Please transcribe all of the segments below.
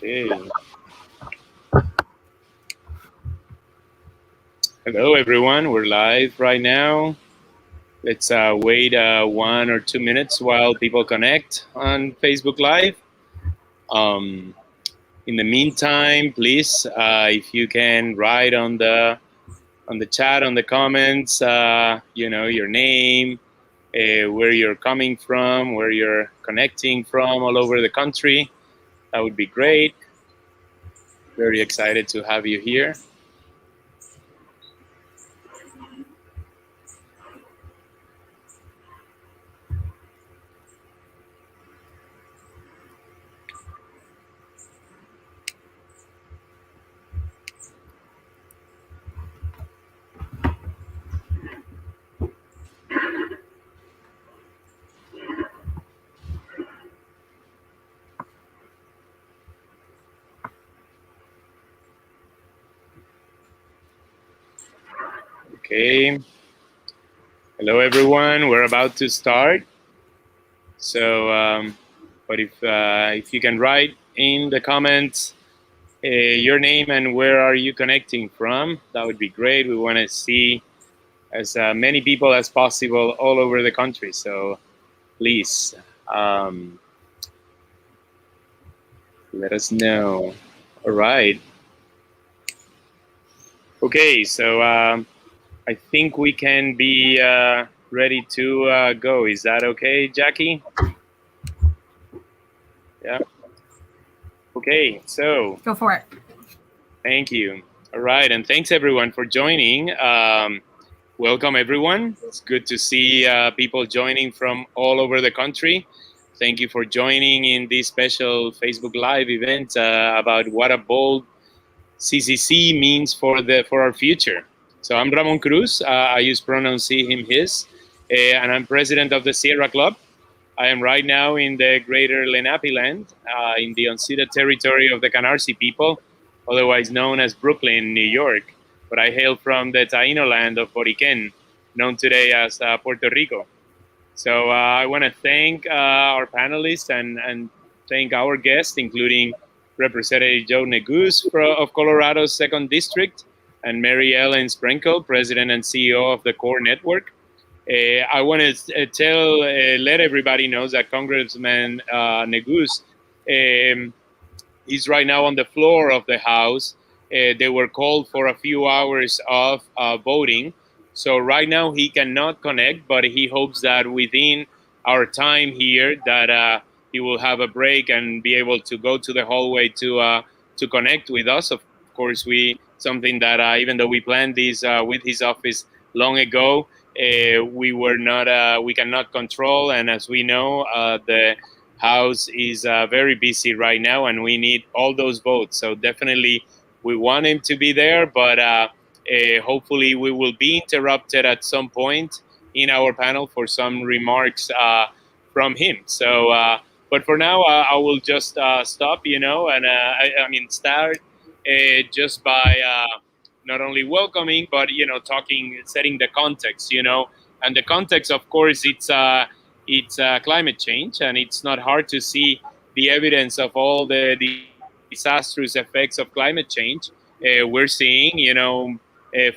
Okay. Hello, everyone. We're live right now. Let's wait 1 or 2 minutes while people connect on Facebook Live. In the meantime, please, if you can write on the chat, on the comments, your name, where you're coming from, where you're connecting from all over the country. That would be great. Very excited to have you here. Okay. Hello, everyone. We're about to start. So, but if you can write in the comments your name and where are you connecting from, that would be great. We want to see as many people as possible all over the country. So please let us know. All right. Okay. So I think we can be ready to go. Is that okay, Jacky? Yeah. Okay, so go for it. Thank you. All right, and thanks everyone for joining. Welcome everyone. It's good to see people joining from all over the country. Thank you for joining in this special Facebook Live event about what a bold CCC means for our future. So I'm Ramon Cruz. I use pronouns he, him, his, and I'm president of the Sierra Club. I am right now in the greater Lenape land, in the unceded territory of the Canarsie people, otherwise known as Brooklyn, New York. But I hail from the Taino land of Boriquen, known today as Puerto Rico. So I want to thank our panelists and thank our guests, including Representative Joe Neguse of Colorado's 2nd District, and Mary Ellen Sprinkle, President and CEO of the CORE Network. I want to let everybody know that Congressman Neguse is right now on the floor of the House. They were called for a few hours of voting. So right now he cannot connect, but he hopes that within our time here that he will have a break and be able to go to the hallway to connect with us. Of course, something that even though we planned this with his office long ago, we cannot control, and as we know, the House is very busy right now, and we need all those votes. So definitely, we want him to be there, but hopefully, we will be interrupted at some point in our panel for some remarks from him. So, but for now, I will just stop, and start just by. Not only welcoming, but setting the context, and the context, of course, it's climate change, and it's not hard to see the evidence of all the disastrous effects of climate change. We're seeing,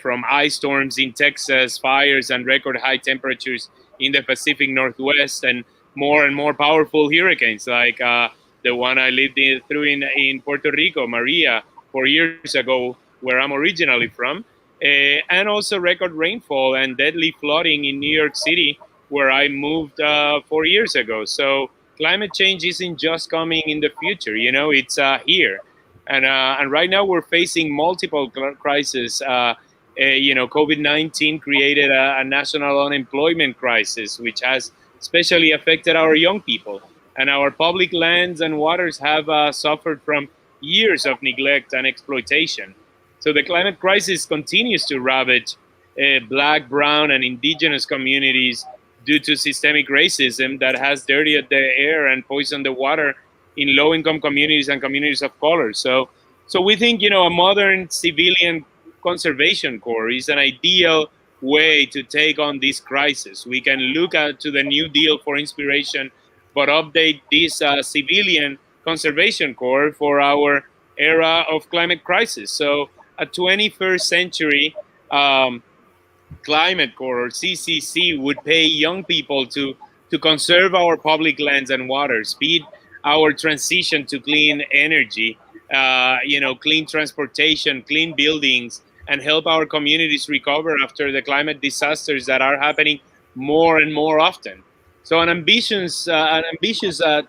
from ice storms in Texas, fires, and record high temperatures in the Pacific Northwest, and more powerful hurricanes like the one I lived through in Puerto Rico, Maria, 4 years ago, where I'm originally from, and also record rainfall and deadly flooding in New York City, where I moved 4 years ago. So climate change isn't just coming in the future, it's here. And right now we're facing multiple crises. COVID-19 created a national unemployment crisis, which has especially affected our young people. And our public lands and waters have suffered from years of neglect and exploitation. So the climate crisis continues to ravage Black, brown, and indigenous communities due to systemic racism that has dirtied the air and poisoned the water in low-income communities and communities of color. So we think, a modern civilian conservation corps is an ideal way to take on this crisis. We can look to the New Deal for inspiration, but update this civilian conservation corps for our era of climate crisis. So a 21st century climate corps or CCC would pay young people to conserve our public lands and water, speed our transition to clean energy, clean transportation, clean buildings, and help our communities recover after the climate disasters that are happening more and more often. So an ambitious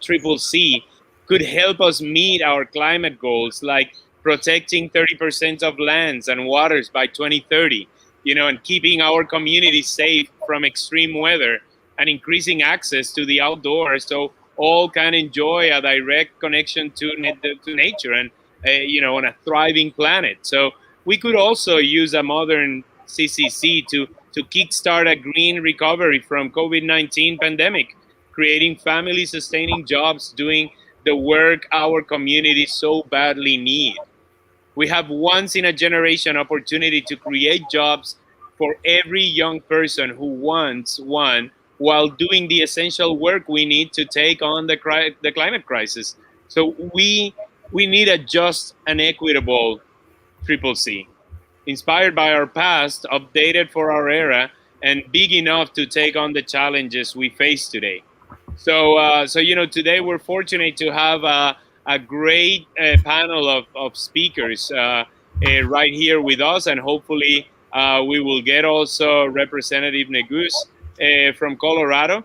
triple C could help us meet our climate goals, like protecting 30% of lands and waters by 2030, and keeping our communities safe from extreme weather and increasing access to the outdoors so all can enjoy a direct connection to nature and on a thriving planet. So we could also use a modern CCC to kickstart a green recovery from COVID-19 pandemic, creating family sustaining jobs, doing the work our communities so badly need. We have once in a generation opportunity to create jobs for every young person who wants one, while doing the essential work we need to take on the climate crisis. So we need a just and equitable triple C, inspired by our past, updated for our era, and big enough to take on the challenges we face today. So today we're fortunate to have a great panel of speakers right here with us, and hopefully we will get also Representative Neguse from Colorado.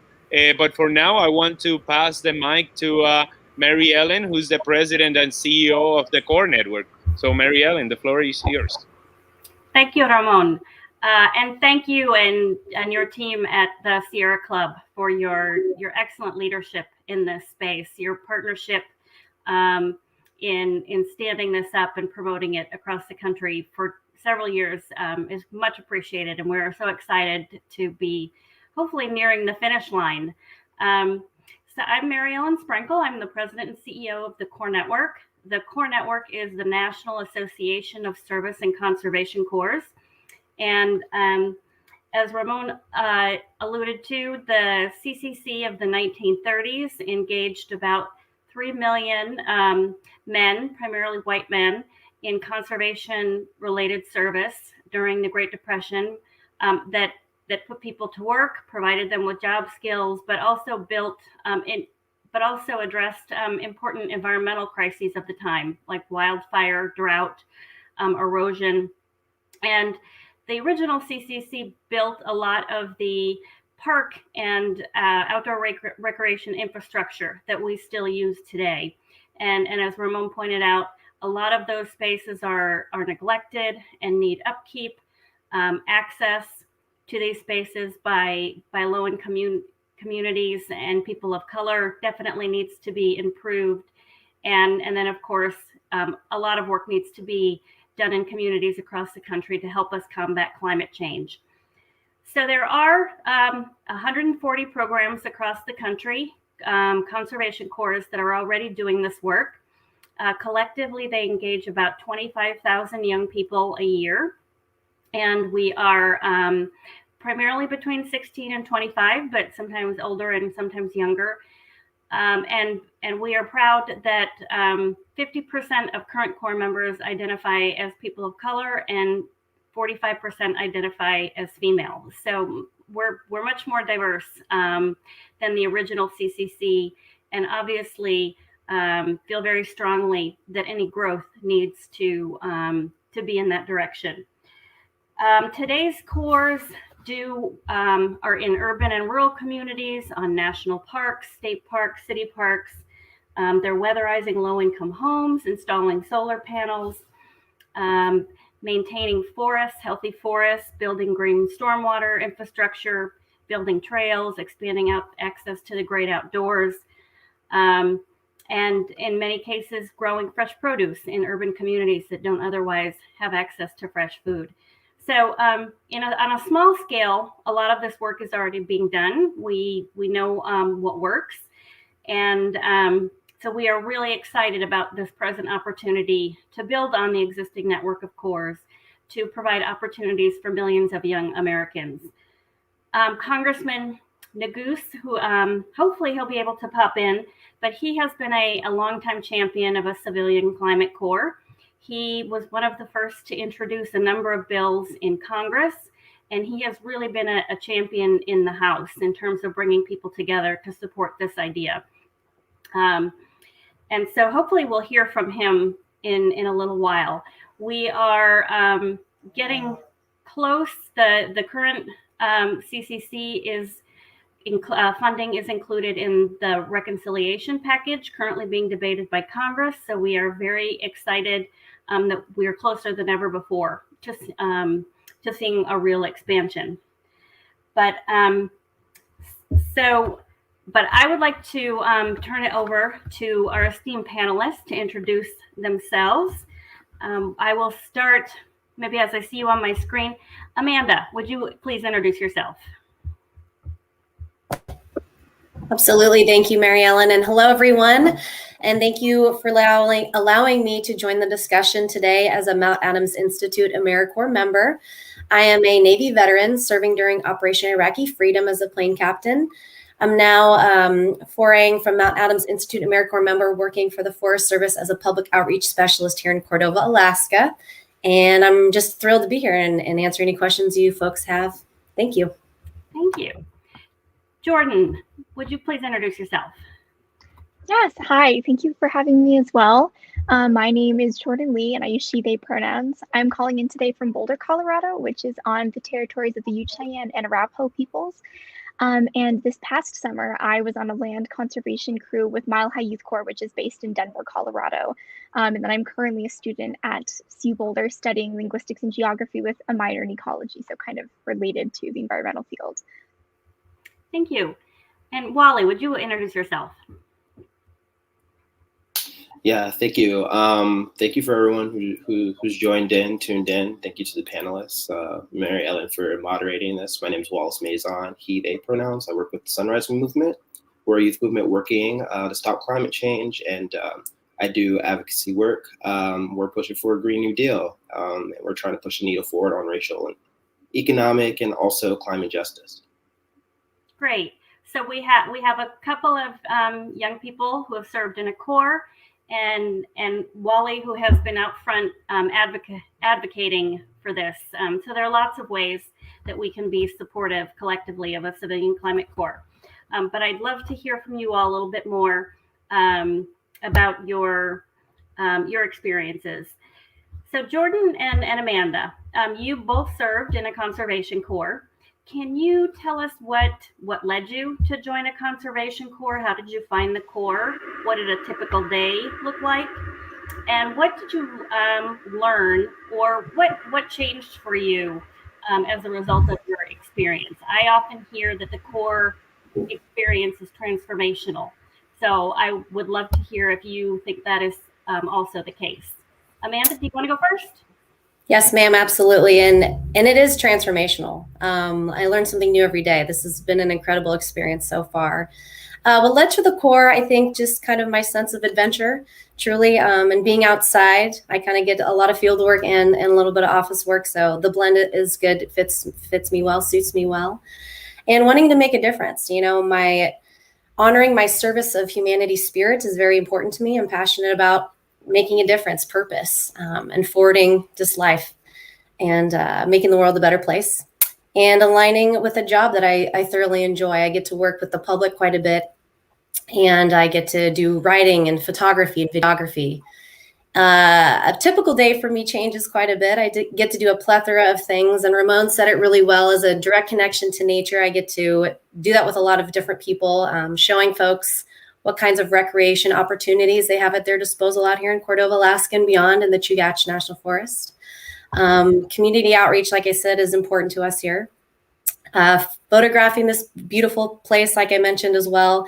But for now, I want to pass the mic to Mary Ellen, who's the president and CEO of the Core Network. So, Mary Ellen, the floor is yours. Thank you, Ramon. And thank you and your team at the Sierra Club for your excellent leadership in this space. Your partnership in standing this up and promoting it across the country for several years is much appreciated, and we're so excited to be hopefully nearing the finish line. So I'm Mary Ellen Sprinkle. I'm the president and CEO of the Core Network. The Core Network is the National Association of Service and Conservation Corps. And as Ramon alluded to, the CCC of the 1930s engaged about 3 million men, primarily white men, in conservation-related service during the Great Depression that put people to work, provided them with job skills, but also addressed important environmental crises of the time, like wildfire, drought, erosion. And the original CCC built a lot of the park and outdoor recreation infrastructure that we still use today. And as Ramon pointed out, a lot of those spaces are neglected and need upkeep. Access to these spaces by low-income communities and people of color definitely needs to be improved. And then, of course, a lot of work needs to be done in communities across the country to help us combat climate change. So there are 140 programs across the country, conservation corps that are already doing this work. Collectively, they engage about 25,000 young people a year. And we are primarily between 16 and 25, but sometimes older and sometimes younger. And we are proud that 50% of current Core members identify as people of color and 45% identify as female. So we're much more diverse than the original CCC, and obviously feel very strongly that any growth needs to be in that direction. Today's corps are in urban and rural communities, on national parks, state parks, city parks. They're weatherizing low-income homes, installing solar panels, maintaining forests, healthy forests, building green stormwater infrastructure, building trails, expanding out access to the great outdoors, and in many cases, growing fresh produce in urban communities that don't otherwise have access to fresh food. So, on a small scale, a lot of this work is already being done. We know what works, and so we are really excited about this present opportunity to build on the existing network of corps to provide opportunities for millions of young Americans. Congressman Neguse, who hopefully he'll be able to pop in, but he has been a longtime champion of a civilian climate corps. He was one of the first to introduce a number of bills in Congress, and he has really been a champion in the House in terms of bringing people together to support this idea. And so hopefully we'll hear from him in a little while. We are getting close. The current CCC is funding is included in the reconciliation package currently being debated by Congress. So we are very excited that we are closer than ever before to seeing a real expansion. But I would like to turn it over to our esteemed panelists to introduce themselves. I will start, maybe as I see you on my screen. Amanda, would you please introduce yourself? Absolutely. Thank you, Mary Ellen. And hello, everyone. And thank you for allowing me to join the discussion today as a Mount Adams Institute AmeriCorps member. I am a Navy veteran serving during Operation Iraqi Freedom as a plane captain. I'm now foraying from Mount Adams Institute AmeriCorps member, working for the Forest Service as a public outreach specialist here in Cordova, Alaska. And I'm just thrilled to be here and answer any questions you folks have. Thank you. Thank you. Jordan, would you please introduce yourself? Yes, hi. Thank you for having me as well. My name is Jordan Lee, and I use she, they pronouns. I'm calling in today from Boulder, Colorado, which is on the territories of the Ute Cheyenne and Arapaho peoples. And this past summer, I was on a land conservation crew with Mile High Youth Corps, which is based in Denver, Colorado. And then I'm currently a student at CU Boulder studying linguistics and geography with a minor in ecology, so kind of related to the environmental field. Thank you. And Wally, would you introduce yourself? Yeah, thank you. Thank you for everyone who's tuned in. Thank you to the panelists, Mary Ellen, for moderating this. My name is Wallace Maison, he, they pronouns. I work with the Sunrise Movement. We're a youth movement working to stop climate change, and I do advocacy work. We're pushing for a Green New Deal. And we're trying to push the needle forward on racial and economic and also climate justice. Great. So we have a couple of young people who have served in a corps, and Wally, who has been out front advocating for this. So there are lots of ways that we can be supportive collectively of a civilian climate corps. But I'd love to hear from you all a little bit more about your experiences. So Jordan and Amanda, you both served in a conservation corps. Can you tell us what led you to join a conservation corps? How did you find the corps? What did a typical day look like? And what did you learn, or what changed for you as a result of your experience? I often hear that the corps experience is transformational. So I would love to hear if you think that is also the case. Amanda, do you want to go first? Yes, ma'am, absolutely. And it is transformational. I learn something new every day. This has been an incredible experience so far. What led to the corps, I think, just kind of my sense of adventure, truly, and being outside. I kind of get a lot of field work and a little bit of office work. So the blend is good. It fits me well, suits me well. And wanting to make a difference. You know, honoring my service of humanity spirit is very important to me. I'm passionate about making a difference, purpose, and forwarding this life, and making the world a better place, and aligning with a job that I thoroughly enjoy. I get to work with the public quite a bit, and I get to do writing and photography and videography. A typical day for me changes quite a bit. I get to do a plethora of things, and Ramon said it really well, as a direct connection to nature. I get to do that with a lot of different people, showing folks what kinds of recreation opportunities they have at their disposal out here in Cordova, Alaska, and beyond, in the Chugach National Forest. Community outreach, like I said, is important to us here. Photographing this beautiful place, like I mentioned as well,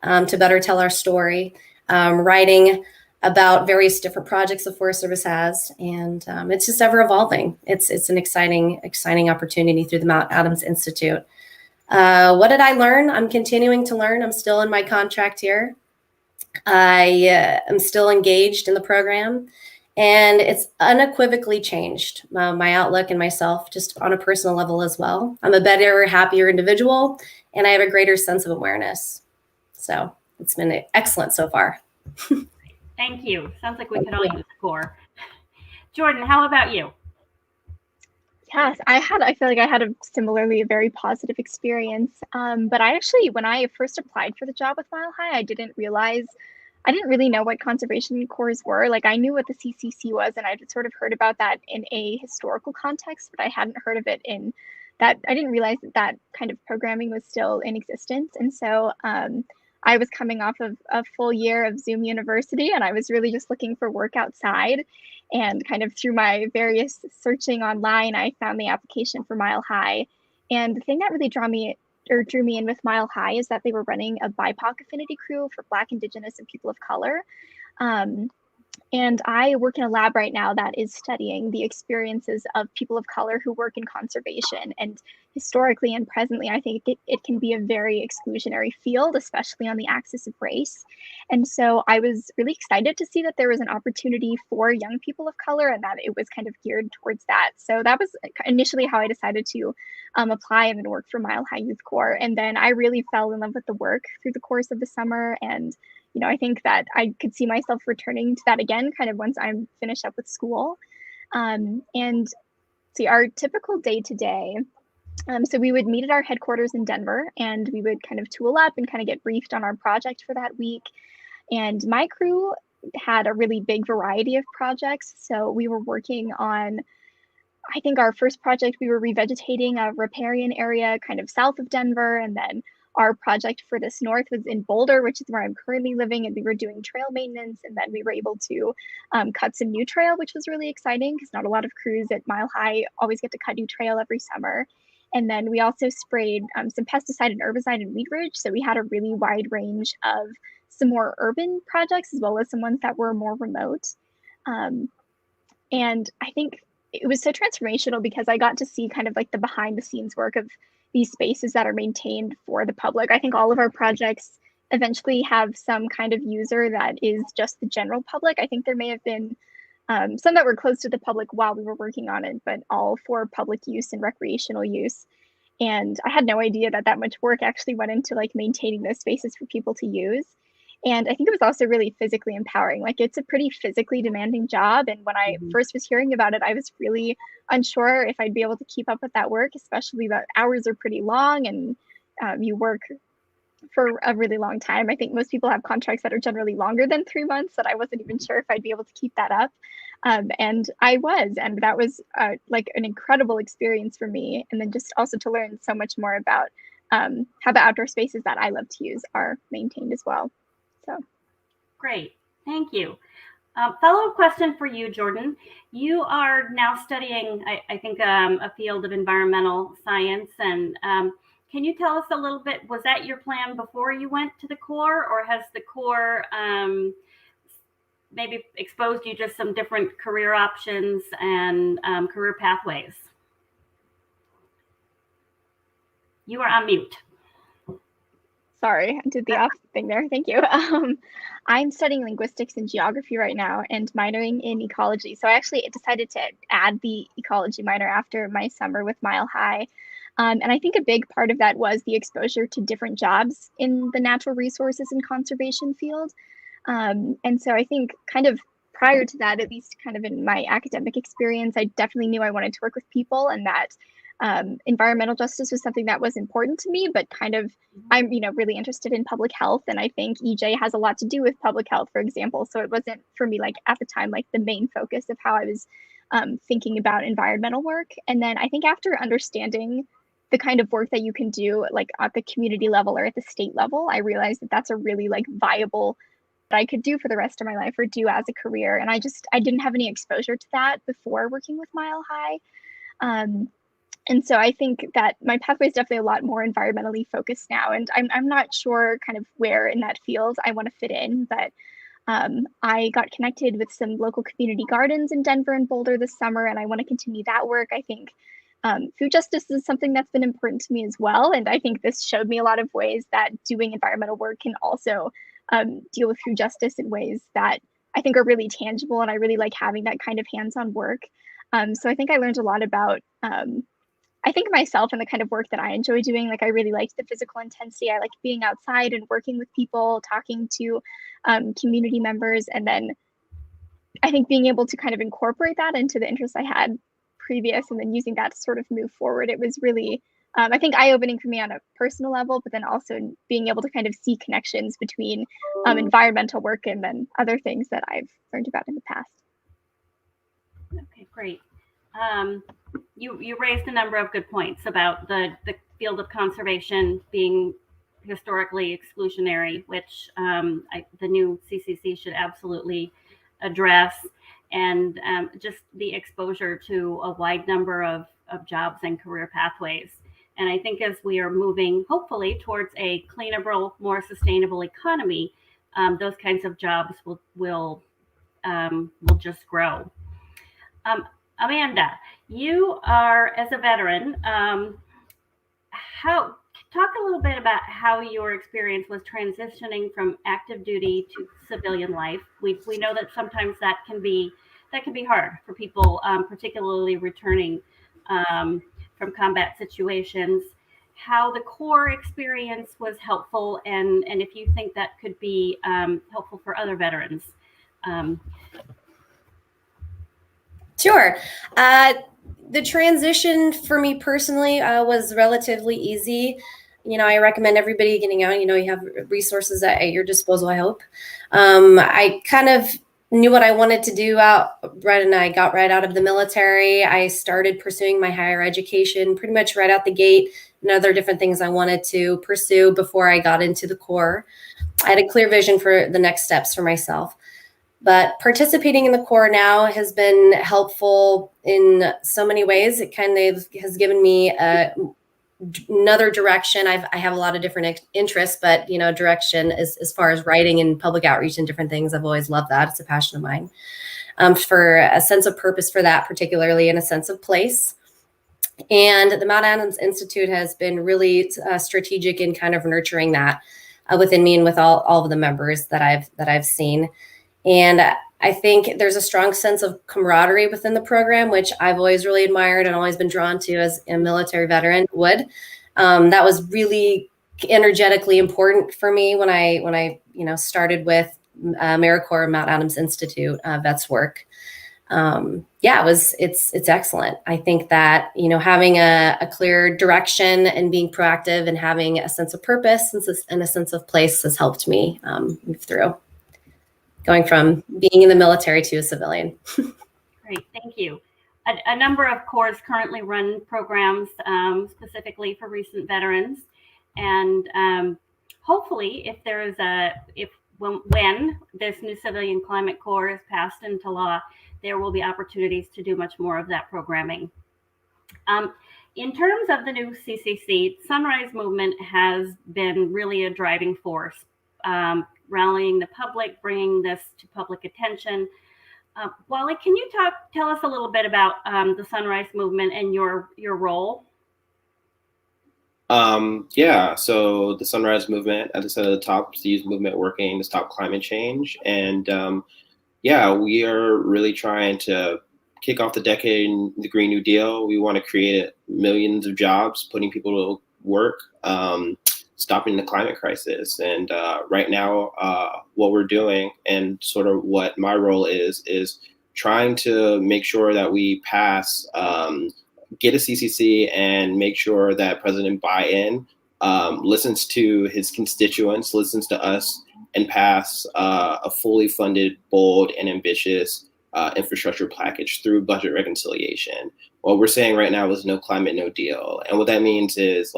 to better tell our story. Writing about various different projects the Forest Service has, and it's just ever evolving. It's an exciting opportunity through the Mount Adams Institute. What did I learn? I'm continuing to learn. I'm still in my contract here. I am still engaged in the program, And it's unequivocally changed my outlook and myself just on a personal level as well. I'm a better, happier individual, and I have a greater sense of awareness. So it's been excellent so far. Thank you. Sounds like we could all use the core. Jordan, how about you? Yes, I feel like I had a very positive experience. But I actually, when I first applied for the job with Mile High, I didn't really know what conservation cores were. Like, I knew what the CCC was, and I'd sort of heard about that in a historical context, but I hadn't heard of it in that. I didn't realize that kind of programming was still in existence. And so I was coming off of a full year of Zoom University, and I was really just looking for work outside. And kind of through my various searching online, I found the application for Mile High. And the thing that really drew me in with Mile High is that they were running a BIPOC affinity crew for Black, Indigenous, and people of color. And I work in a lab right now that is studying the experiences of people of color who work in conservation. And historically and presently, I think it can be a very exclusionary field, especially on the axis of race. And so I was really excited to see that there was an opportunity for young people of color and that it was kind of geared towards that. So that was initially how I decided to apply and then work for Mile High Youth Corps. And then I really fell in love with the work through the course of the summer. And I think that I could see myself returning to that again, kind of once I'm finished up with school. And see, our typical day to day. So we would meet at our headquarters in Denver, and we would kind of tool up and kind of get briefed on our project for that week. And my crew had a really big variety of projects. So we were working on, I think our first project, we were revegetating a riparian area kind of south of Denver, and then our project for this north was in Boulder, which is where I'm currently living, and we were doing trail maintenance. And then we were able to cut some new trail, which was really exciting because not a lot of crews at Mile High always get to cut new trail every summer. And then we also sprayed some pesticide and herbicide in Wheat Ridge. So we had a really wide range of some more urban projects as well as some ones that were more remote. And I think it was so transformational because I got to see kind of like the behind the scenes work of these spaces that are maintained for the public. I think all of our projects eventually have some kind of user that is just the general public. I think there may have been some that were closed to the public while we were working on it, but all for public use and recreational use. And I had no idea that much work actually went into like maintaining those spaces for people to use. And I think it was also really physically empowering. Like, it's a pretty physically demanding job. And when I first was hearing about it, I was really unsure if I'd be able to keep up with that work, especially that hours are pretty long and you work for a really long time. I think most people have contracts that are generally longer than 3 months, that I wasn't even sure if I'd be able to keep that up. And I was, and that was like an incredible experience for me. And then just also to learn so much more about how the outdoor spaces that I love to use are maintained as well. So great, thank you. Follow-up question for you, Jordan. You are now studying, I think, a field of environmental science. And can you tell us a little bit, was that your plan before you went to the Corps, or has the Corps maybe exposed you to some different career options and career pathways? You are on mute. Sorry, I did the opposite thing there. Thank you. I'm studying linguistics and geography right now and minoring in ecology. So I actually decided to add the ecology minor after my summer with Mile High. And I think a big part of that was the exposure to different jobs in the natural resources and conservation field. And so I think kind of prior to that, at least kind of in my academic experience, I definitely knew I wanted to work with people, and that environmental justice was something that was important to me, but kind of I'm really interested in public health, and I think EJ has a lot to do with public health, for example. So it wasn't for me, like at the time, like the main focus of how I was thinking about environmental work. And then I think after understanding the kind of work that you can do like at the community level or at the state level, I realized that that's a really like viable that I could do for the rest of my life or do as a career. And I didn't have any exposure to that before working with Mile High. And so I think that my pathway is definitely a lot more environmentally focused now. And I'm not sure kind of where in that field I want to fit in, but I got connected with some local community gardens in Denver and Boulder this summer, and I want to continue that work. I think food justice is something that's been important to me as well. And I think this showed me a lot of ways that doing environmental work can also deal with food justice in ways that I think are really tangible, and I really like having that kind of hands-on work. So I think I learned a lot about, I think myself and the kind of work that I enjoy doing. Like I really liked the physical intensity. I liked being outside and working with people, talking to community members, and then I think being able to kind of incorporate that into the interests I had previous and then using that to sort of move forward. It was really, I think, eye-opening for me on a personal level, but then also being able to kind of see connections between environmental work and then other things that I've learned about in the past. Okay, great. You raised a number of good points about the field of conservation being historically exclusionary, which the new CCC should absolutely address, and just the exposure to a wide number of jobs and career pathways. And I think as we are moving, hopefully, towards a cleaner, more sustainable economy, those kinds of jobs will just grow. Amanda, you are, as a veteran, talk a little bit about how your experience was transitioning from active duty to civilian life. We know that sometimes that can be hard for people, particularly returning from combat situations. How the Corps experience was helpful, and if you think that could be helpful for other veterans. Sure. The transition for me personally was relatively easy. I recommend everybody getting out. You have resources at your disposal, I hope. I kind of knew what I wanted to do and I got right out of the military. I started pursuing my higher education pretty much right out the gate, and other different things I wanted to pursue before I got into the Corps. I had a clear vision for the next steps for myself. But participating in the Corps now has been helpful in so many ways. It kind of has given me another direction. I have a lot of different interests, but direction as far as writing and public outreach and different things, I've always loved that. It's a passion of mine. For a sense of purpose for that, particularly, and a sense of place. And the Mount Adams Institute has been really strategic in kind of nurturing that within me and with all of the members that I've seen. And I think there's a strong sense of camaraderie within the program, which I've always really admired and always been drawn to as a military veteran would. That was really energetically important for me when I started with AmeriCorps Mount Adams Institute vets work. It's excellent. I think that having a clear direction and being proactive and having a sense of purpose and a sense of place has helped me move through. Going from being in the military to a civilian. Great, thank you. A number of Corps currently run programs specifically for recent veterans, and hopefully, when this new Civilian Climate Corps is passed into law, there will be opportunities to do much more of that programming. In terms of the new CCC, Sunrise Movement has been really a driving force. Rallying the public, bringing this to public attention. Wally, can you tell us a little bit about the Sunrise Movement and your role? So the Sunrise Movement, as I said at the top, is the youth movement working to stop climate change. And we are really trying to kick off the decade in the Green New Deal. We want to create millions of jobs, putting people to work, stopping the climate crisis. And right now, what we're doing and sort of what my role is trying to make sure that we pass, get a CCC and make sure that President Biden listens to his constituents, listens to us, and pass a fully funded, bold, and ambitious infrastructure package through budget reconciliation. What we're saying right now is no climate, no deal. And what that means is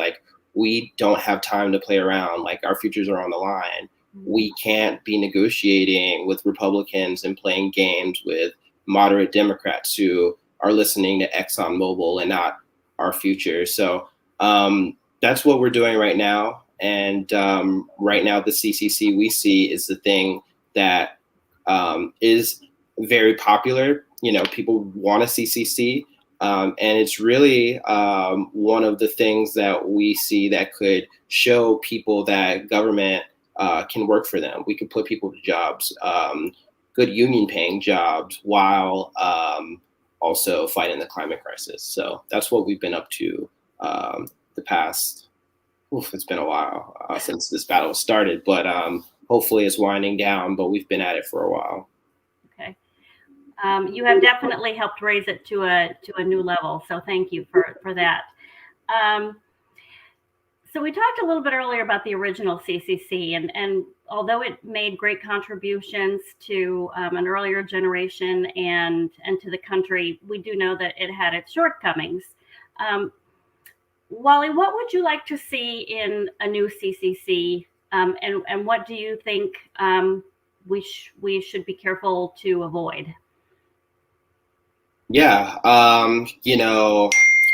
we don't have time to play around. Our futures are on the line. We can't be negotiating with Republicans and playing games with moderate Democrats who are listening to ExxonMobil and not our future. So that's what we're doing right now. And right now, the CCC we see is the thing that is very popular. People want a CCC. And it's really one of the things that we see that could show people that government can work for them. We can put people to jobs. good union paying jobs while also fighting the climate crisis. So that's what we've been up to the past, it's been a while since this battle started, but hopefully it's winding down, but we've been at it for a while. Okay. You have definitely helped raise it to a new level. So thank you for that. So we talked a little bit earlier about the original CCC, and although it made great contributions to an earlier generation and to the country, we do know that it had its shortcomings. Wally, what would you like to see in a new CCC, and what do you think we should be careful to avoid? Yeah, I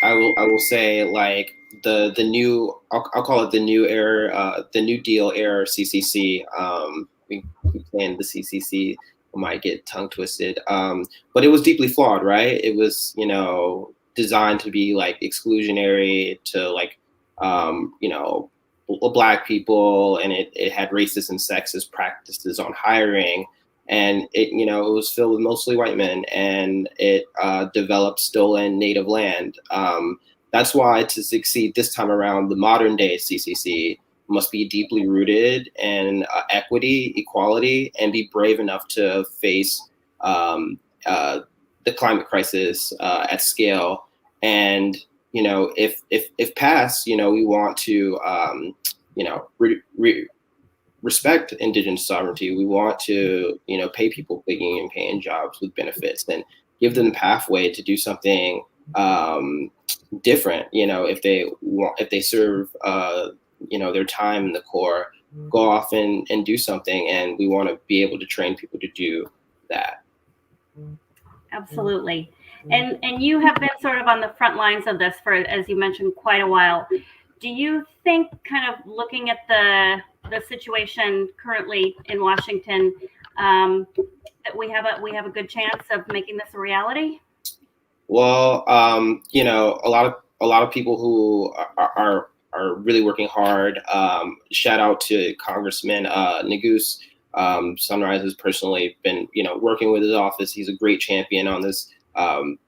will say, like, the new, I'll call it the new era, the New Deal era CCC. We keep saying the CCC, might get tongue twisted, but it was deeply flawed, right? It was, designed to be like exclusionary to like, Black people, and it had racist and sexist practices on hiring. And it was filled with mostly white men, and it developed stolen native land. That's why, to succeed this time around, the modern day CCC must be deeply rooted in equity, equality, and be brave enough to face the climate crisis at scale. And if passed, we want to respect indigenous sovereignty. We want to, pay people big union paying jobs with benefits and give them the pathway to do something different. If they serve, their time in the Corps, go off and do something. And we want to be able to train people to do that. Absolutely. And you have been sort of on the front lines of this for, as you mentioned, quite a while. Do you think, kind of looking at the situation currently in Washington, that we have a good chance of making this a reality? Well, a lot of people who are really working hard. Shout out to Congressman Neguse. Sunrise has personally been, working with his office. He's a great champion on this.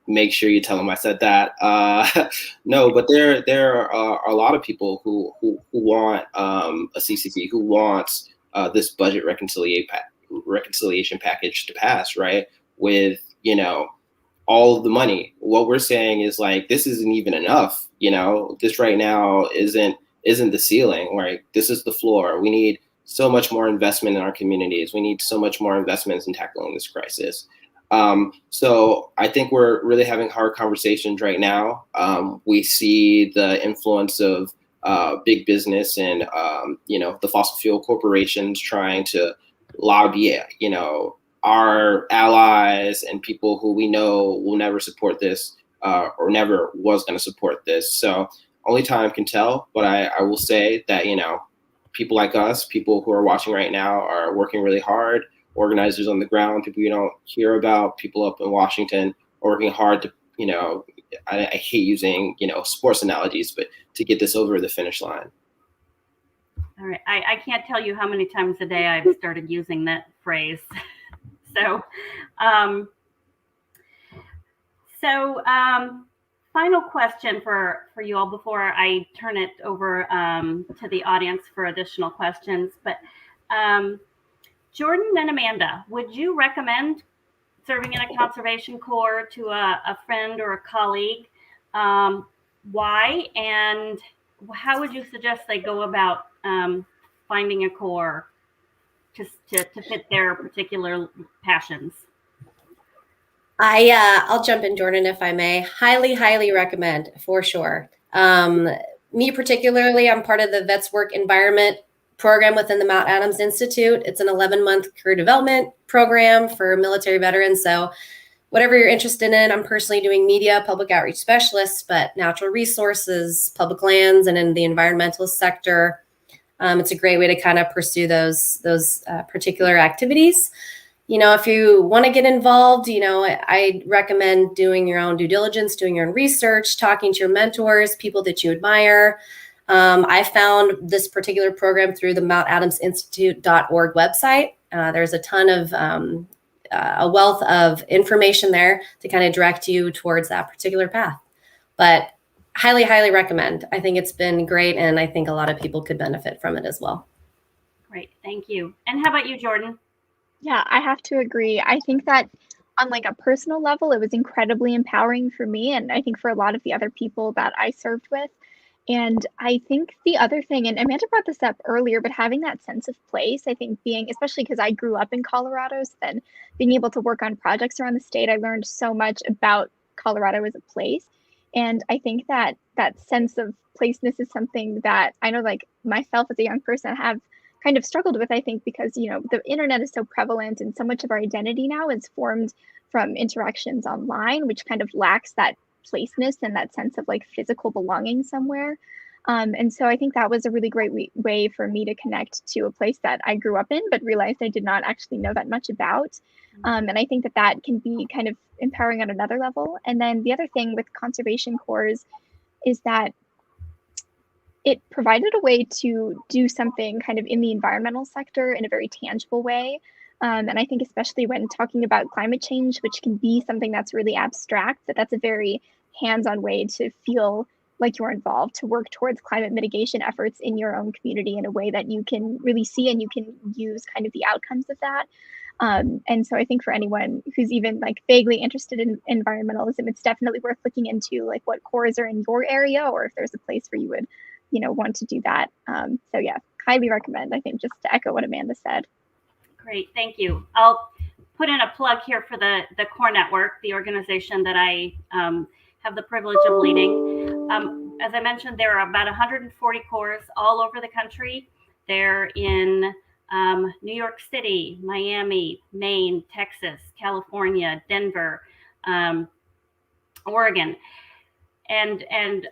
Make sure you tell him I said that. No, but there are a lot of people who want a CCC, who wants this budget reconciliation package to pass, right? With all of the money. What we're saying is, like, this isn't even enough. This right now isn't the ceiling, right? This is the floor. We need so much more investment in our communities. We need so much more investments in tackling this crisis. So I think we're really having hard conversations right now. We see the influence of big business and the fossil fuel corporations trying to lobby, our allies and people who we know will never support this or never was going to support this. So only time can tell. But I will say that people like us, people who are watching right now, are working really hard. Organizers on the ground, people you don't hear about, people up in Washington are working hard to, I hate using, sports analogies, but to get this over the finish line. All right. I can't tell you how many times a day I've started using that phrase. So final question for you all before I turn it over to the audience for additional questions. But Jordan and Amanda, would you recommend serving in a conservation corps to a friend or a colleague? Why? And how would you suggest they go about finding a corps to fit their particular passions? I'll jump in, Jordan, if I may. Highly recommend, for sure. Me particularly, I'm part of the Vets Work Environment program within the Mount Adams Institute. It's an 11-month career development program for military veterans. So whatever you're interested in, I'm personally doing media, public outreach specialists, but natural resources, public lands, and in the environmental sector. It's a great way to kind of pursue those particular activities. If you want to get involved, I recommend doing your own due diligence, doing your own research, talking to your mentors, people that you admire. I found this particular program through the MountAdamsInstitute.org website. There's a ton of a wealth of information there to kind of direct you towards that particular path. But highly, highly recommend. I think it's been great, and I think a lot of people could benefit from it as well. Great, thank you. And how about you, Jordan? Yeah, I have to agree. I think that on like a personal level, it was incredibly empowering for me, and I think for a lot of the other people that I served with. And I think the other thing, and Amanda brought this up earlier, but having that sense of place, I think being, especially because I grew up in Colorado, so then being able to work on projects around the state, I learned so much about Colorado as a place. And I think that that sense of placeness is something that I know, like myself as a young person, have kind of struggled with, I think, because, you know, the internet is so prevalent and so much of our identity now is formed from interactions online, which kind of lacks that placeness and that sense of like physical belonging somewhere. And so I think that was a really great way for me to connect to a place that I grew up in, but realized I did not actually know that much about. And I think that that can be kind of empowering on another level. And then the other thing with conservation corps is that it provided a way to do something kind of in the environmental sector in a very tangible way. And I think especially when talking about climate change, which can be something that's really abstract, that's a very hands-on way to feel like you're involved, to work towards climate mitigation efforts in your own community in a way that you can really see and you can use kind of the outcomes of that. And so I think for anyone who's even like vaguely interested in environmentalism, it's definitely worth looking into like what corps are in your area, or if there's a place where you would, you know, want to do that. So yeah, highly recommend, I think, just to echo what Amanda said. Great, thank you. I'll put in a plug here for the Corps Network, the organization that I have the privilege of leading. As I mentioned, there are about 140 corps all over the country. They're in New York City, Miami, Maine, Texas, California, Denver, Oregon, and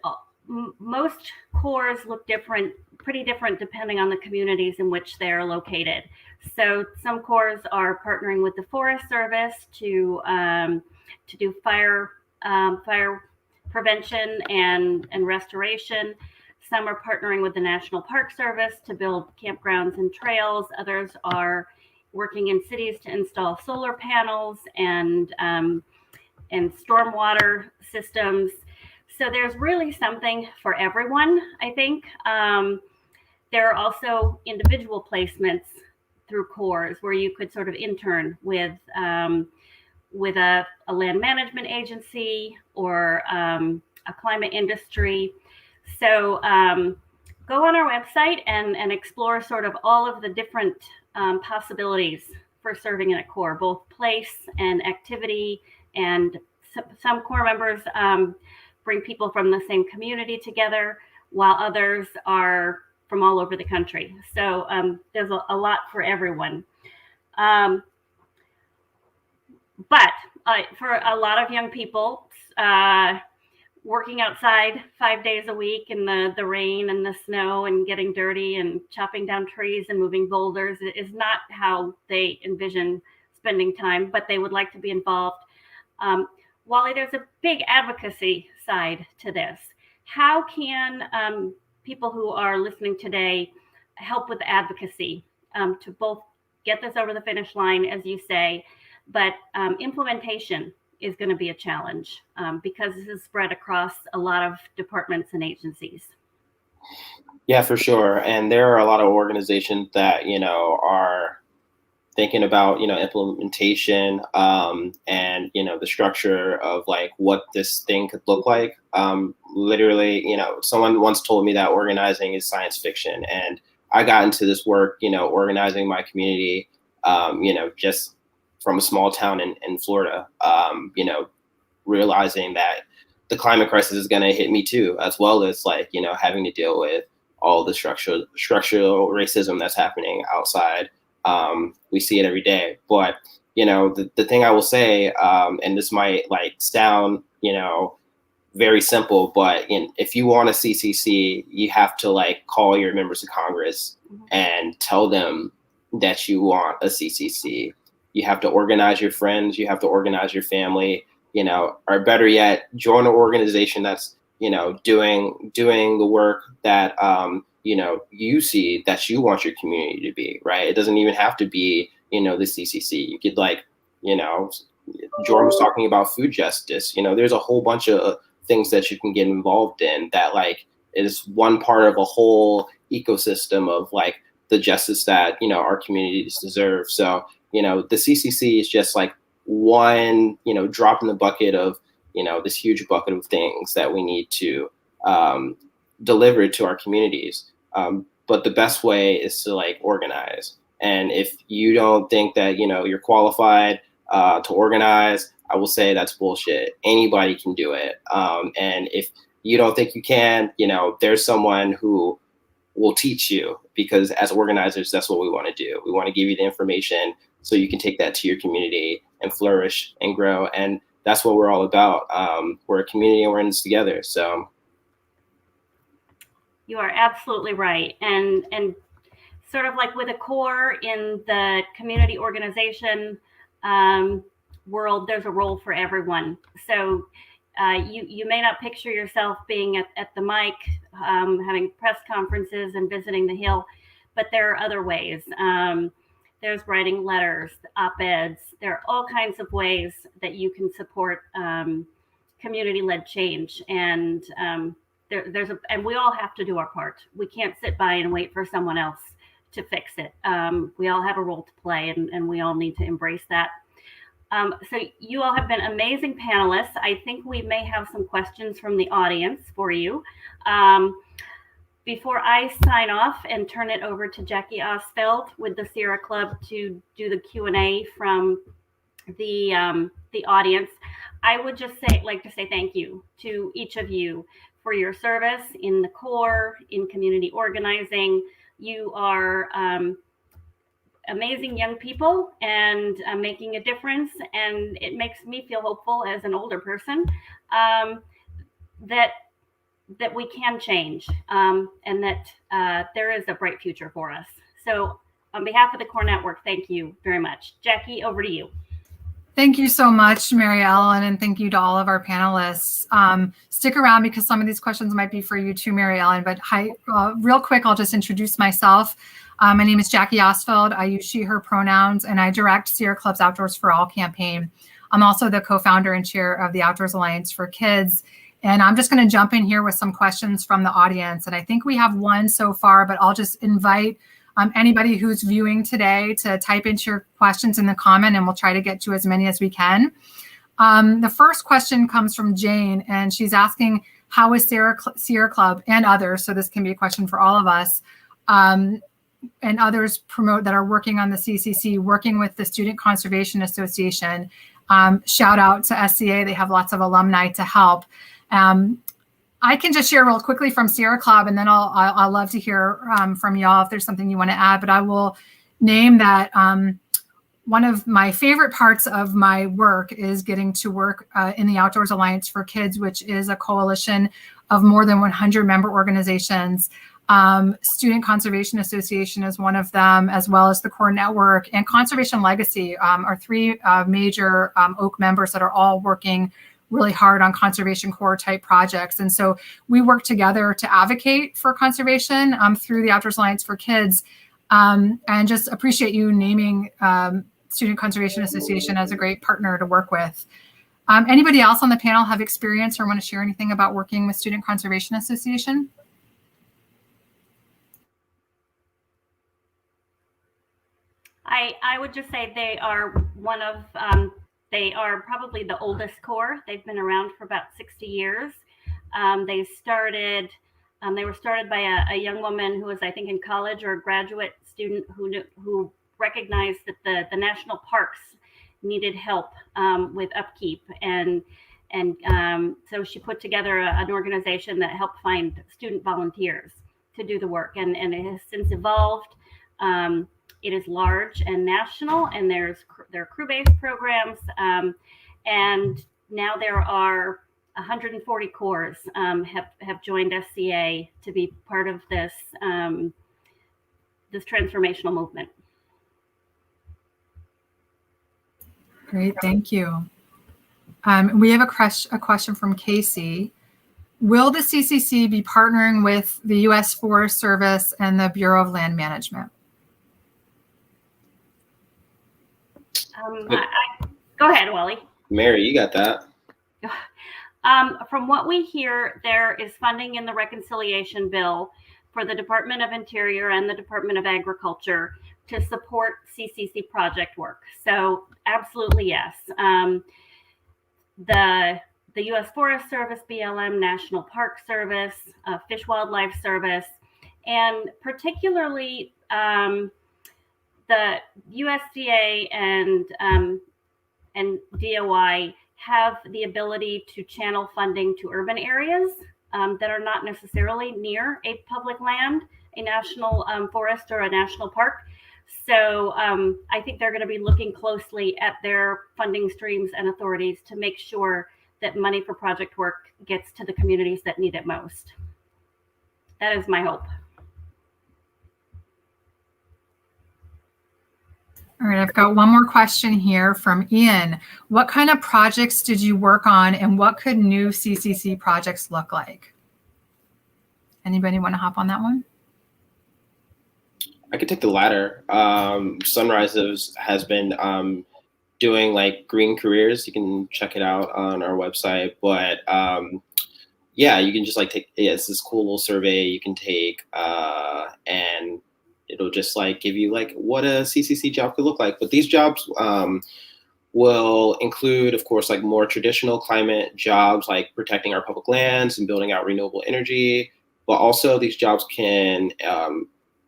most corps look different, pretty different depending on the communities in which they're located. So some corps are partnering with the Forest Service to do fire prevention and restoration. Some are partnering with the National Park Service to build campgrounds and trails. Others are working in cities to install solar panels and stormwater systems. So there's really something for everyone, I think. There are also individual placements through corps where you could sort of intern with a land management agency or a climate industry. So go on our website and explore sort of all of the different possibilities for serving in a corps, both place and activity. And some corps members bring people from the same community together, while others are from all over the country. So there's a lot for everyone. But for a lot of young people, working outside 5 days a week in the rain and the snow and getting dirty and chopping down trees and moving boulders is not how they envision spending time, but they would like to be involved. Wally, there's a big advocacy side to this. How can people who are listening today help with advocacy to both get this over the finish line, as you say, but implementation is going to be a challenge because this is spread across a lot of departments and agencies. Yeah, for sure. And there are a lot of organizations that, you know, are thinking about, you know, implementation and, you know, the structure of like what this thing could look like. Literally, you know, someone once told me that organizing is science fiction. And I got into this work, you know, organizing my community, you know, just from a small town in Florida, you know, realizing that the climate crisis is going to hit me too, as well as like, you know, having to deal with all the structural racism that's happening outside. We see it every day. But, you know, the thing I will say, and this might like sound, you know, very simple, but if you want a CCC, you have to like call your members of Congress and tell them that you want a CCC. You have to organize your friends. You have to organize your family, you know, or better yet, join an organization that's, you know, doing the work that, you know, you see that you want your community to be, right? It doesn't even have to be, you know, the CCC. You could like, Jordan was talking about food justice. There's a whole bunch of things that you can get involved in that like is one part of a whole ecosystem of like the justice that our communities deserve. So the CCC is just like one drop in the bucket of this huge bucket of things that we need to deliver to our communities. But the best way is to like organize. And if you don't think that you're qualified to organize, I will say that's bullshit. Anybody can do it. And if you don't think you can, there's someone who will teach you, because as organizers, that's what we want to do. We want to give you the information so you can take that to your community and flourish and grow. And that's what we're all about. We're a community and we're in this together. So you are absolutely right. And sort of like with a core in the community organization world, there's a role for everyone. So you may not picture yourself being at the mic, having press conferences and visiting the Hill, but there are other ways. There's writing letters, op-eds. There are all kinds of ways that you can support community-led change. And and we all have to do our part. We can't sit by and wait for someone else to fix it. We all have a role to play, and we all need to embrace that. So you all have been amazing panelists. I think we may have some questions from the audience for you. Before I sign off and turn it over to Jacky Osfield with the Sierra Club to do the Q&A from the audience, I would just like to say thank you to each of you for your service in the core, in community organizing. You are amazing young people and making a difference. And it makes me feel hopeful as an older person that we can change and that there is a bright future for us. So on behalf of the Core Network, thank you very much. Jacky, over to you. Thank you so much, Mary Ellen, and thank you to all of our panelists. Stick around because some of these questions might be for you too, Mary Ellen, but hi, real quick, I'll just introduce myself. My name is Jacky Osfield. I use she, her pronouns, and I direct Sierra Club's Outdoors for All campaign. I'm also the co-founder and chair of the Outdoors Alliance for Kids. And I'm just going to jump in here with some questions from the audience. And I think we have one so far, but I'll just invite anybody who's viewing today to type into your questions in the comment, and we'll try to get to as many as we can. The first question comes from Jane, and she's asking, how is Sierra Club and others, so this can be a question for all of us, and others that are working on the CCC, working with the Student Conservation Association. Shout out to SCA, they have lots of alumni to help. I can just share real quickly from Sierra Club, and then I'll love to hear from y'all if there's something you want to add. But I will name that one of my favorite parts of my work is getting to work in the Outdoors Alliance for Kids, which is a coalition of more than 100 member organizations. Student Conservation Association is one of them, as well as the Core Network and Conservation Legacy are three major Oak members that are all working really hard on conservation core type projects. And so we work together to advocate for conservation through the Outdoors Alliance for Kids, and just appreciate you naming Student Conservation Association as a great partner to work with. Anybody else on the panel have experience or want to share anything about working with Student Conservation Association? I would just say they are one of they are probably the oldest core. They've been around for about 60 years. They were started by a young woman who was, I think, in college or a graduate student who recognized that the national parks needed help with upkeep, and so she put together an organization that helped find student volunteers to do the work, and it has since evolved. It is large and national, and there are crew-based programs, and now there are 140 corps have joined SCA to be part of this this transformational movement. Great, thank you. We have a question from Casey. Will the CCC be partnering with the U.S. Forest Service and the Bureau of Land Management? Go ahead, Wally. Mary, you got that. From what we hear, there is funding in the reconciliation bill for the Department of Interior and the Department of Agriculture to support CCC project work. So absolutely yes. The U.S. Forest Service, BLM, National Park Service, Fish Wildlife Service, and particularly the USDA and DOI have the ability to channel funding to urban areas that are not necessarily near a public land, a national forest or a national park. So I think they're going to be looking closely at their funding streams and authorities to make sure that money for project work gets to the communities that need it most. That is my hope. All right, I've got one more question here from Ian. What kind of projects did you work on, and what could new CCC projects look like? Anybody want to hop on that one? I could take the latter. Sunrise has been doing like green careers. You can check it out on our website. But yeah, you can just like take, it's this cool little survey you can take and it'll just like give you like what a CCC job could look like. But these jobs will include, of course, like more traditional climate jobs, like protecting our public lands and building out renewable energy. But also these jobs can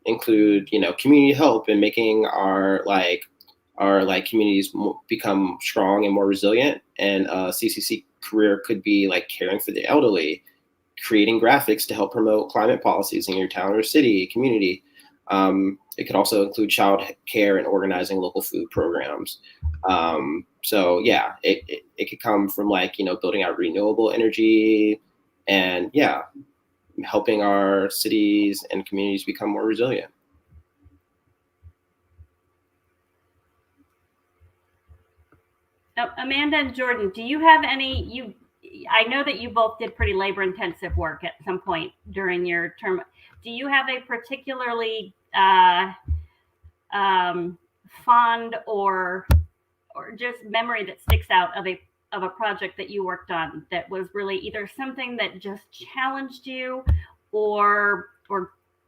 include, you know, community help and making our communities become strong and more resilient. And a CCC career could be like caring for the elderly, creating graphics to help promote climate policies in your town or city, community. It could also include child care and organizing local food programs. So yeah, it could come from like, you know, building out renewable energy and yeah, helping our cities and communities become more resilient. Amanda and Jordan, do you have any, I know that you both did pretty labor intensive work at some point during your term. Do you have a particularly fond or just memory that sticks out of a project that you worked on that was really either something that just challenged you or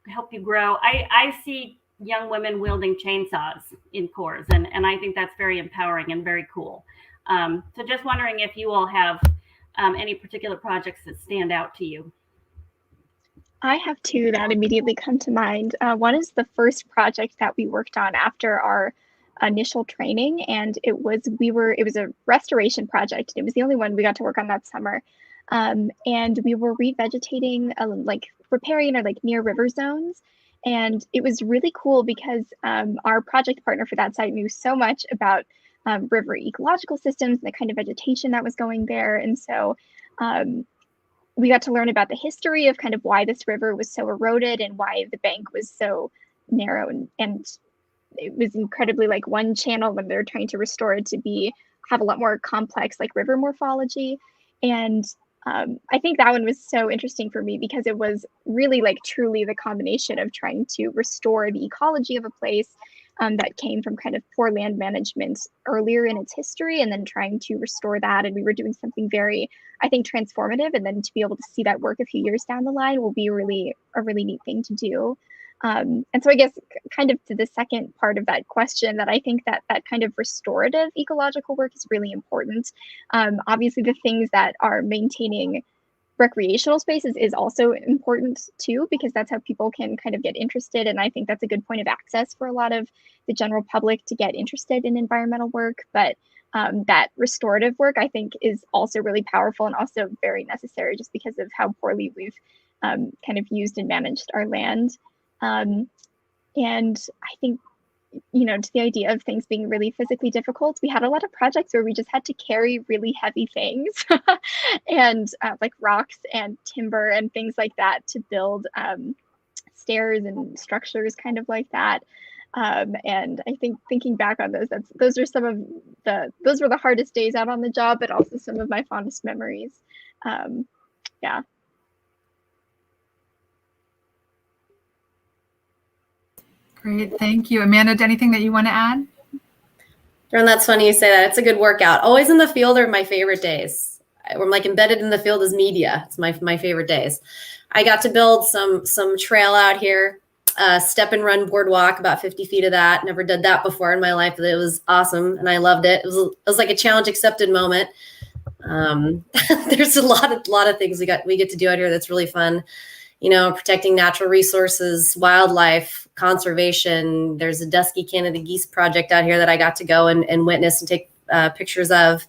helped you grow? I see young women wielding chainsaws in Corps, and I think that's very empowering and very cool. So just wondering if you all have any particular projects that stand out to you. I have two that immediately come to mind. One is the first project that we worked on after our initial training, and it was a restoration project. It was the only one we got to work on that summer, and we were revegetating, like repairing our like near river zones, and it was really cool because our project partner for that site knew so much about river ecological systems and the kind of vegetation that was going there, and so we got to learn about the history of kind of why this river was so eroded and why the bank was so narrow, and it was incredibly like one channel when they're trying to restore it to have a lot more complex like river morphology. And I think that one was so interesting for me because it was really like truly the combination of trying to restore the ecology of a place that came from kind of poor land management earlier in its history, and then trying to restore that. And we were doing something very, I think, transformative. And then to be able to see that work a few years down the line will be a really neat thing to do. And so I guess kind of to the second part of that question, that I think that kind of restorative ecological work is really important. Obviously, the things that are maintaining recreational spaces is also important too, because that's how people can kind of get interested. And I think that's a good point of access for a lot of the general public to get interested in environmental work. But that restorative work, I think, is also really powerful and also very necessary just because of how poorly we've kind of used and managed our land. And I think, you know, to the idea of things being really physically difficult, we had a lot of projects where we just had to carry really heavy things and like rocks and timber and things like that to build stairs and structures kind of like that. And I think thinking back on those were the hardest days out on the job, but also some of my fondest memories. Yeah. Great, thank you. Amanda, anything that you want to add? Ron, that's funny you say that. It's a good workout. Always in the field are my favorite days. I'm like embedded in the field as media. It's my favorite days. I got to build some trail out here, step and run boardwalk, about 50 feet of that. Never did that before in my life, but it was awesome and I loved it. It was like a challenge accepted moment. There's a lot of things we get to do out here that's really fun. You know, protecting natural resources, wildlife, conservation. There's a dusky Canada geese project out here that I got to go and witness and take pictures of.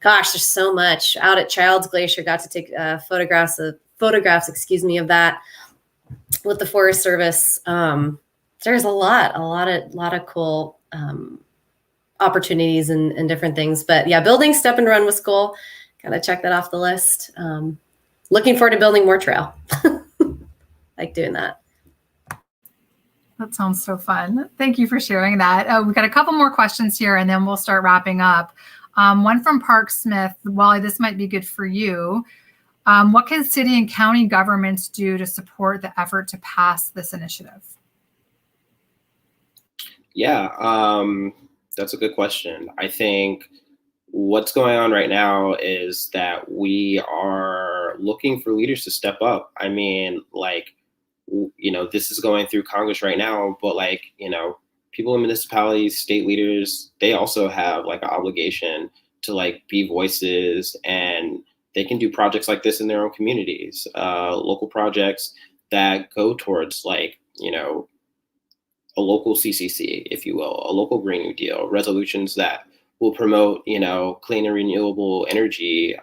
Gosh, there's so much. Out at Childs Glacier, got to take photographs, of that with the Forest Service. There's a lot of cool opportunities and different things. But yeah, building Step and Run was cool. Gotta check that off the list. Looking forward to building more trail. Like doing that. That sounds so fun. Thank you for sharing that. We've got a couple more questions here and then we'll start wrapping up. One from Park Smith. Wally, this might be good for you. What can city and county governments do to support the effort to pass this initiative? Yeah, that's a good question. I think what's going on right now is that we are looking for leaders to step up. I mean, like, you know, this is going through Congress right now, but like, you know, people in municipalities, state leaders, they also have like an obligation to like be voices, and they can do projects like this in their own communities, local projects that go towards like, you know, a local CCC, if you will, a local Green New Deal, resolutions that will promote, you know, clean and renewable energy.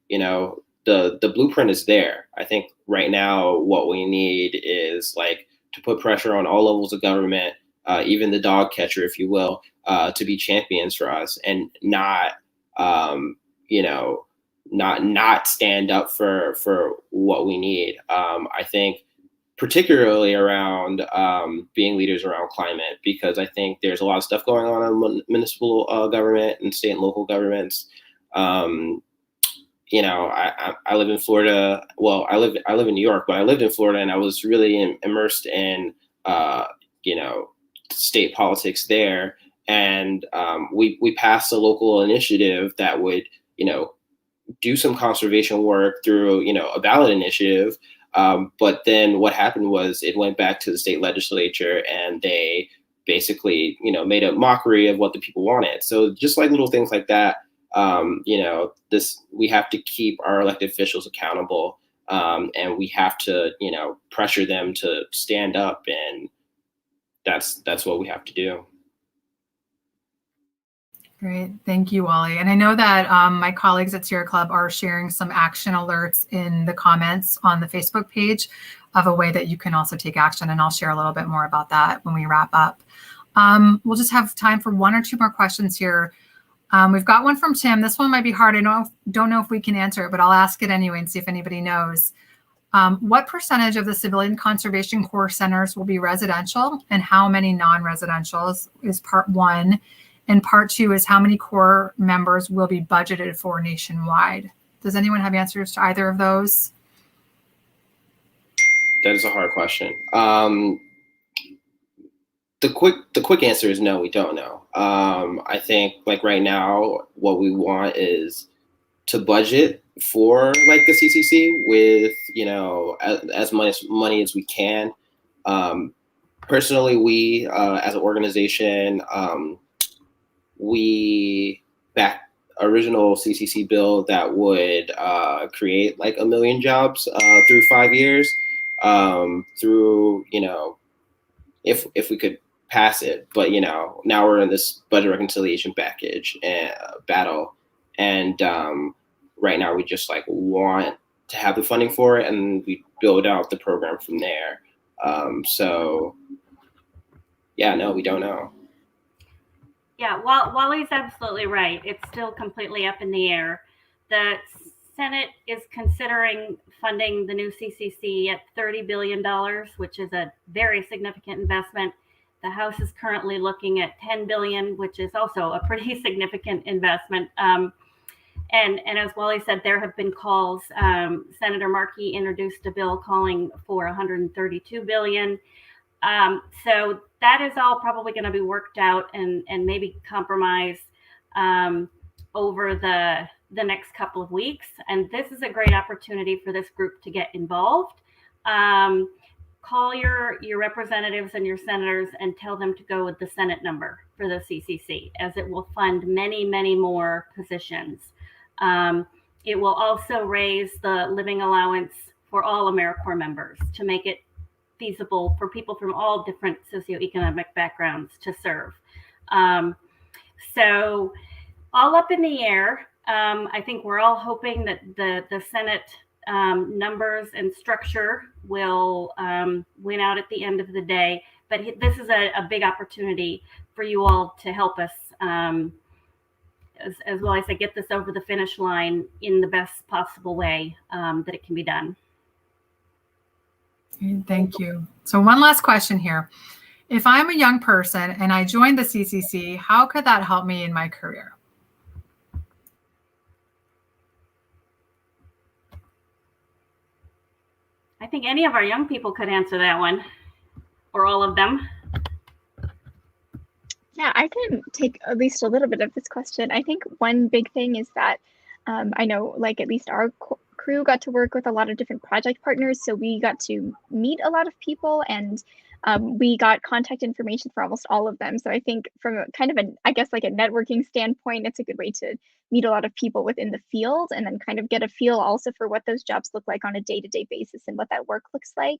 You know, the blueprint is there. I think right now what we need is like to put pressure on all levels of government, even the dog catcher, if you will, to be champions for us and not, you know, not stand up for what we need. I think particularly around being leaders around climate, because I think there's a lot of stuff going on in municipal government and state and local governments. You know, I live in Florida. Well, I live in New York, but I lived in Florida, and I was really immersed in you know, state politics there. And we passed a local initiative that would, you know, do some conservation work through, you know, a ballot initiative. But then what happened was it went back to the state legislature and they basically, you know, made a mockery of what the people wanted. So just like little things like that, you know, we have to keep our elected officials accountable, and we have to, you know, pressure them to stand up, and that's what we have to do. Great. Thank you, Wally. And I know that my colleagues at Sierra Club are sharing some action alerts in the comments on the Facebook page of a way that you can also take action. And I'll share a little bit more about that when we wrap up. We'll just have time for one or two more questions here. We've got one from Tim. This one might be hard. I don't know if we can answer it, but I'll ask it anyway and see if anybody knows. What percentage of the Civilian Conservation Corps centers will be residential and how many non-residential is part one. And part two is how many Corps members will be budgeted for nationwide. Does anyone have answers to either of those? That is a hard question. The quick answer is no, we don't know. I think like right now, what we want is to budget for like the CCC with, you know, as much money as we can. Personally, we as an organization, we back original CCC bill that would create like 1 million jobs through 5 years, through, you know, if we could pass it. But, you know, now we're in this budget reconciliation package and battle. And right now we just like want to have the funding for it, and we build out the program from there. So yeah, no, we don't know. Yeah, Wally's absolutely right. It's still completely up in the air. The Senate is considering funding the new CCC at $30 billion, which is a very significant investment. The House is currently looking at $10 billion, which is also a pretty significant investment. And as Wally said, there have been calls. Senator Markey introduced a bill calling for $132 billion. So that is all probably going to be worked out and maybe compromise over the next couple of weeks. And this is a great opportunity for this group to get involved. Call your representatives and your senators and tell them to go with the Senate number for the CCC, as it will fund many, many more positions. It will also raise the living allowance for all AmeriCorps members to make it feasible for people from all different socioeconomic backgrounds to serve. So all up in the air. I think we're all hoping that the Senate numbers and structure will win out at the end of the day. But this is a big opportunity for you all to help us, as well as I get this over the finish line in the best possible way that it can be done. Thank you. So one last question here. If I'm a young person and I joined the CCC, how could that help me in my career? I think any of our young people could answer that one, or all of them. Yeah, I can take at least a little bit of this question. I think one big thing is that I know, like, at least our crew got to work with a lot of different project partners. So we got to meet a lot of people, and we got contact information for almost all of them. So I think from a kind of I guess like a networking standpoint, it's a good way to meet a lot of people within the field and then kind of get a feel also for what those jobs look like on a day-to-day basis and what that work looks like.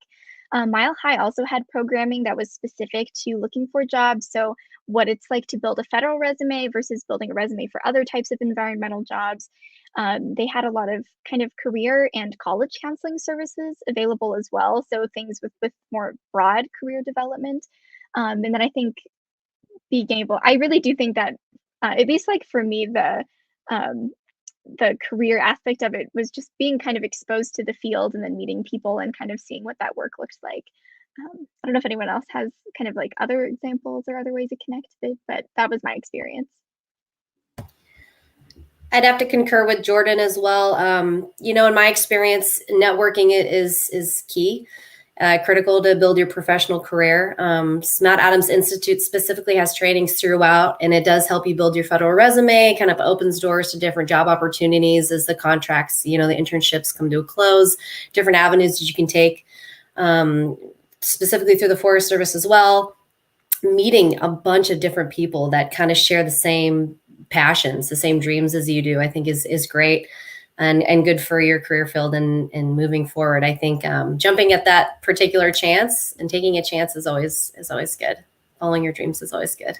Mile High also had programming that was specific to looking for jobs. So what it's like to build a federal resume versus building a resume for other types of environmental jobs. They had a lot of kind of career and college counseling services available as well. So things with more broad career development. And then I think being able, I really do think that at least like for me, the career aspect of it was just being kind of exposed to the field and then meeting people and kind of seeing what that work looks like. I don't know if anyone else has kind of like other examples or other ways to connect with it, but that was my experience. I'd have to concur with Jordan as well. In my experience, networking is key, critical to build your professional career. Mount Adams Institute specifically has trainings throughout, and it does help you build your federal resume, kind of opens doors to different job opportunities as the contracts, the internships come to a close, different avenues that you can take, specifically through the Forest Service as well. Meeting a bunch of different people that kind of share the same passions, the same dreams as you do, I think is great and good for your career field and moving forward. I think jumping at that particular chance and taking a chance is always good. Following your dreams is always good.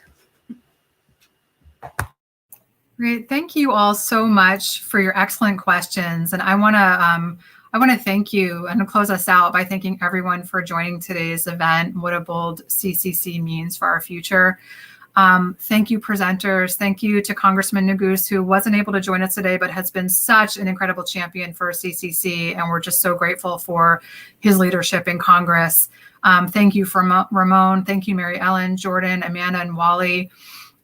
Great. Thank you all so much for your excellent questions. And I want to thank you and close us out by thanking everyone for joining today's event, What a Bold CCC Means for Our Future. Thank you, presenters. Thank you to Congressman Neguse, who wasn't able to join us today, but has been such an incredible champion for CCC. And we're just so grateful for his leadership in Congress. Thank you for Ramon. Thank you, Mary Ellen, Jordan, Amanda, and Wally.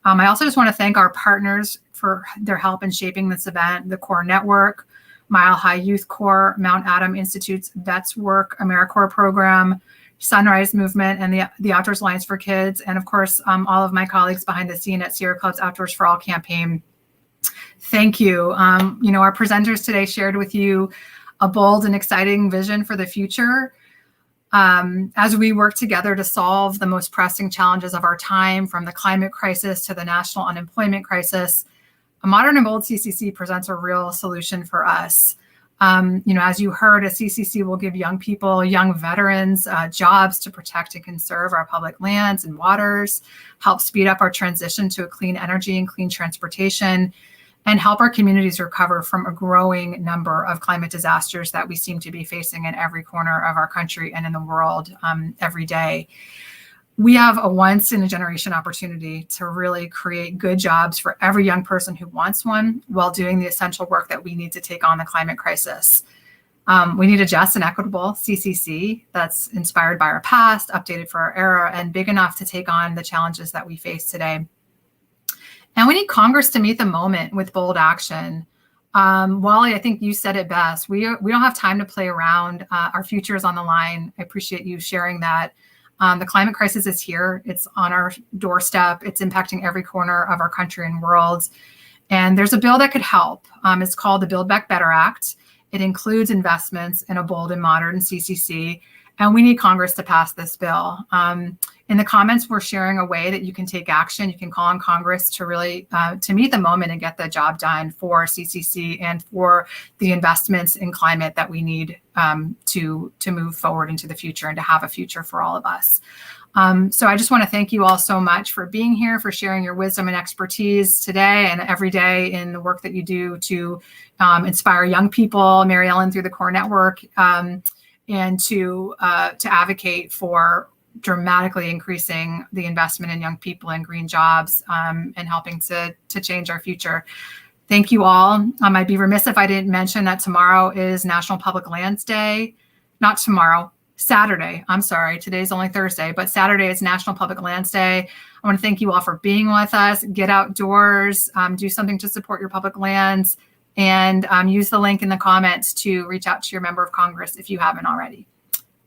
I also just want to thank our partners for their help in shaping this event, the Core Network, Mile High Youth Corps, Mount Adam Institute's Vets Work AmeriCorps program, Sunrise Movement, and the Outdoors Alliance for Kids, and of course, all of my colleagues behind the scene at Sierra Club's Outdoors for All campaign. Thank you. Our presenters today shared with you a bold and exciting vision for the future as we work together to solve the most pressing challenges of our time, from the climate crisis to the national unemployment crisis. A modern and bold CCC presents a real solution for us. As you heard, a CCC will give young people, young veterans, jobs to protect and conserve our public lands and waters, help speed up our transition to a clean energy and clean transportation, and help our communities recover from a growing number of climate disasters that we seem to be facing in every corner of our country and in the world every day. We have a once-in-a-generation opportunity to really create good jobs for every young person who wants one, while doing the essential work that we need to take on the climate crisis. We need a just and equitable CCC that's inspired by our past, updated for our era, and big enough to take on the challenges that we face today. And we need Congress to meet the moment with bold action. Wally, I think you said it best. We don't have time to play around. Our future is on the line. I appreciate you sharing that. The climate crisis is here. It's on our doorstep. It's impacting every corner of our country and world. And there's a bill that could help. It's called the Build Back Better Act. It includes investments in a bold and modern CCC. And we need Congress to pass this bill. In the comments, we're sharing a way that you can take action. You can call on Congress to really to meet the moment and get the job done for CCC and for the investments in climate that we need to move forward into the future and to have a future for all of us. So I just want to thank you all so much for being here, for sharing your wisdom and expertise today and every day in the work that you do to inspire young people, Mary Ellen through the CORE Network, and to advocate for dramatically increasing the investment in young people and green jobs and helping to change our future. Thank you all. I'd be remiss if I didn't mention that tomorrow is National Public Lands Day. Not tomorrow, Saturday. I'm sorry, today's only Thursday, but Saturday is National Public Lands Day. I want to thank you all for being with us. Get outdoors, do something to support your public lands, and use the link in the comments to reach out to your member of Congress if you haven't already.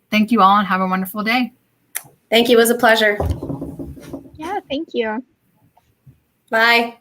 Thank you all and have a wonderful day. Thank you. It was a pleasure. Yeah, thank you. Bye.